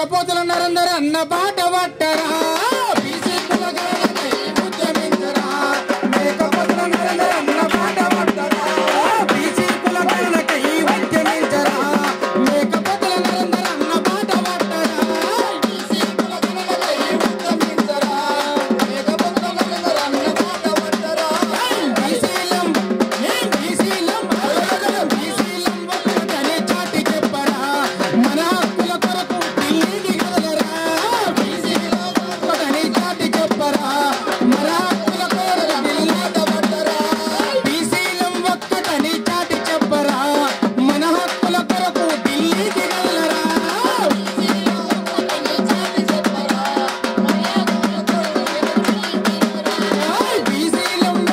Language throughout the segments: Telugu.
మేకపోతుల నరందరూ అన్న బాట పట్టరా బీసీ కులగణనకై ఉద్యమించరా మేకపోతుల నరందరూ అన్న బాట పట్టరా బీసీ కులగణనకై ఉద్యమించరా మేకపోతుల నరందరూ అన్న బాట పట్టరా బీసీ కులగణనకై ఉద్యమించరా మేకపోతుల నరందరూ అన్న బాట పట్టరా బీసీలం ఒక్కటని చాటి చెప్పరా మన హక్కుల కొరకు ఢిల్లీకి కదలరా బీసీలం ఒక్కటని చాటి చెప్పరా మన హక్కుల కొరకు ఢిల్లీకి పట్టరా బీసీలం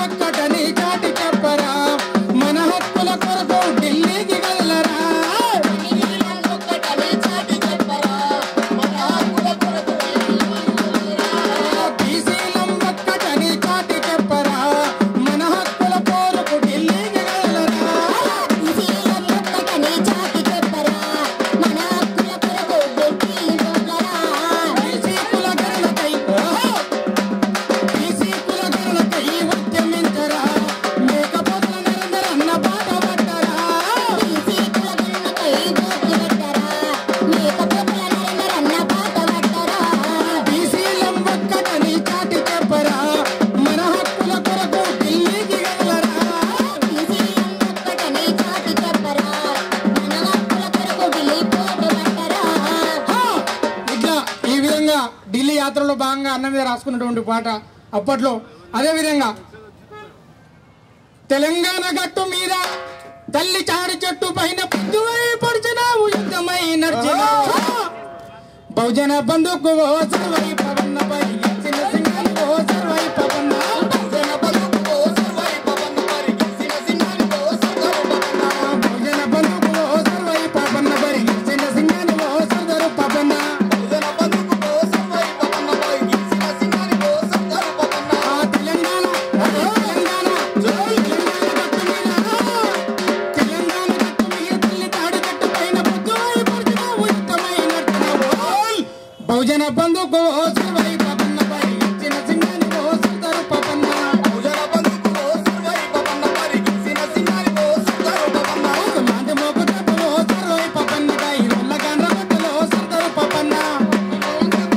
ఒక్కటని చాటి చెప్పరా మన హక్కుల కొరకు ఢిల్లీకి కదలరా బీసీలం ఒక్కటని చాటి చెప్పరా మన హక్కుల కొరకు ఢిల్లీకి కదలరా బీసీలం ఒక్కటని చాటి చెప్పరా మన హక్కుల కొరకు ఢిల్లీకి కదలరా బీసీ కులగణనకై ఉద్యమించరా మేకపోతుల నరందరూ అన్న బాట పట్టరా బీసీలం ఒక్కటని చాటి చెప్పరా మన హక్కుల కొరకు ఢిల్లీకి కదలరా ఇట్లా ఈ విధంగా ఢిల్లీ యాత్రలో భాగంగా అన్న మీద రాసుకున్నటువంటి పాట అప్పట్లో. అదే విధంగా తెలంగాణ గట్టు మీద తల్లి చాడి చెట్టు పైన పొద్దువై పొడిచినావు యుద్ధమై నడిచినావు బహుజన బంధుకు ఓ సర్వై పవన్నపై గెలిచిన సింగాని ఓ సర్వై పవన్న బహుజన బంధుకు ఓ సర్వై పవన్నపై గెలిచిన సింగాని ఓ సర్దారు పవన్న బహుజన బంధుకు ఓ సర్వై పవన్నపై గెలిచిన సింగాని ఓ సర్దారు పవన్న బహుజన బంధుకు ఓ సర్వై పవన్నపై గెలిచిన సింగాని ఓ సర్దారు పవన్న తెలంగాణ తల్లి తాడు చెట్టు పైన పొద్దువై పొడిచినావు యుద్ధమై నడిచినావు బహుజన బంధుకు ఓ సర్వై పవన్నపై గెలిచిన సింగాని ఓ సర్దారు పవన్న బహుజన బంధుకు ఓ సర్వై పవన్నపై గెలిచిన సింగాని ఓ సర్దారు పవన్న లాంటి మోపు చెప్పు ఓ సర్వై పవన్నపై రొల్లగాండ్ర గొట్టలో ఓ సర్దారు పవన్న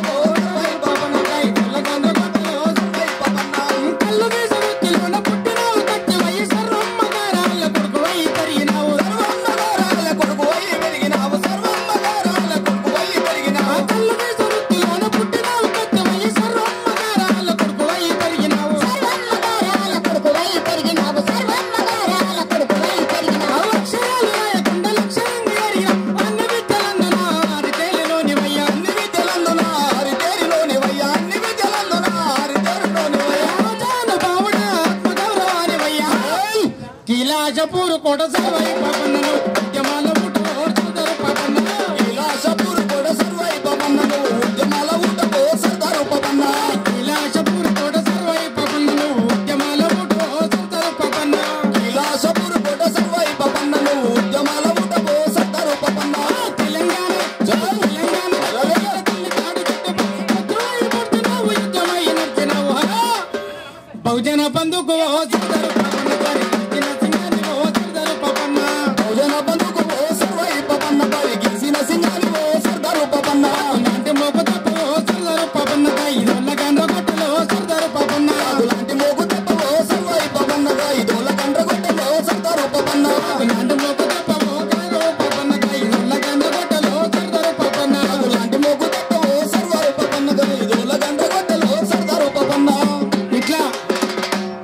ఓ సర్వై పవన్నపై రొల్లగాండ్ర గొట్టలో ఓ సర్వై పవన్న కళ్ళు వేసి వృత్తిలోన పుట్టినావు కట్టి వై సర్వమ్మగారాల కొడుకువై పెరిగినావు సర్వమ్మగారాల కొడుకువై పెరిగినావు సర్వమ్మగారాల కొడుకువై పెరిగినావు కళ్ళు వేసి వృత్తిలోన పుట్టినావు కట్టి వై సర్వమ్మగారాల కొడుకువై పెరిగినావు అక్షరాలు రాయకుండా లక్ష్యంగా ఎరిగిన అన్ని విద్యలందున ఆరితేరిలోనివయ్యా అన్ని విద్యలందున ఆరితేరిలోనివయ్యా అన్ని విద్యలందున ఆరితేరిలోనివయ్యా రాజానుభావుడా ఆత్మగౌరవానివయ్యా కైలాసపూరు కోట సర్వై పవన్నను ఉద్యమాల ఊట ఓర్చుదరు పవన్నను కైలాసపూరు కోట సర్వై పవన్నను ఉద్యమాల ఊట ఓర్చుదరు పవన్న కైలాసపూరు కోట సర్వై పవన్నను ఉద్యమాల ఊట ఓర్చుదరు పవన్న కైలాసపూరు కోట సర్వై పవన్నను ఉద్యమాల ఊట ఓర్చుదరు పవన్న తెలంగాణ తల్లి తాడు చెట్టు పొద్దువై పొడిచినావు యుద్ధమై నడిచినావు బహుజన బంధుకు ఓ సర్దారు